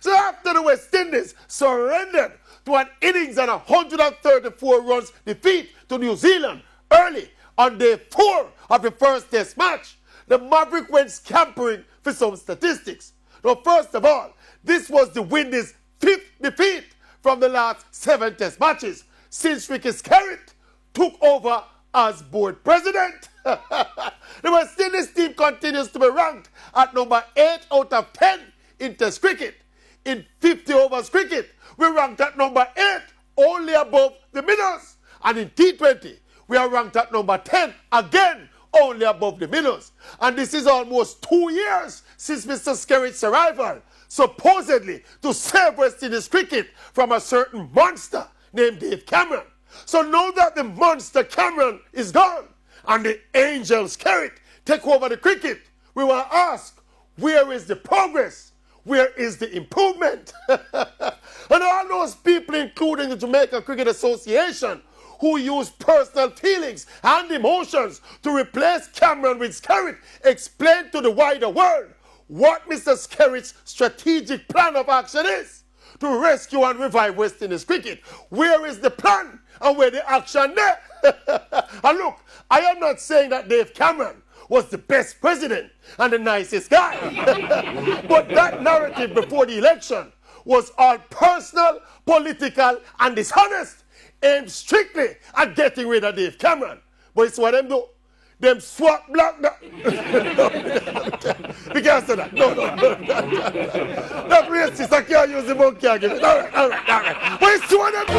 So after the West Indies surrendered to an innings and 134 runs defeat to New Zealand early on day 4 of the first test match, the Maverick went scampering for some statistics. Now, first of all, this was the Windies' 5th defeat from the last 7 test matches since Ricky Skerritt took over as board president. The West Indies team continues to be ranked at number 8 out of 10 in test cricket. In 50 overs cricket, we ranked at number 8, only above the Minnows. And in T20, we are ranked at number 10, again, only above the Minnows. And this is almost 2 years since Mr. Skerritt's arrival, supposedly to save West Indies cricket from a certain monster named Dave Cameron. So now that the monster Cameron is gone and the angel Skerritt take over the cricket, we will ask, where is the progress? Where is the improvement? And all those people, including the Jamaica Cricket Association, who use personal feelings and emotions to replace Cameron with Skerritt, explain to the wider world what Mr. Skerritt's strategic plan of action is to rescue and revive West Indies cricket. Where is the plan and where the action there? And look, I am not saying that Dave Cameron was the best president and the nicest guy. But that narrative before the election was all personal, political, and dishonest, aimed strictly at getting rid of Dave Cameron. But it's what them do. Them swap black. Because of that. No. That racist, I can't use the monkey argument. All right. But it's what them do.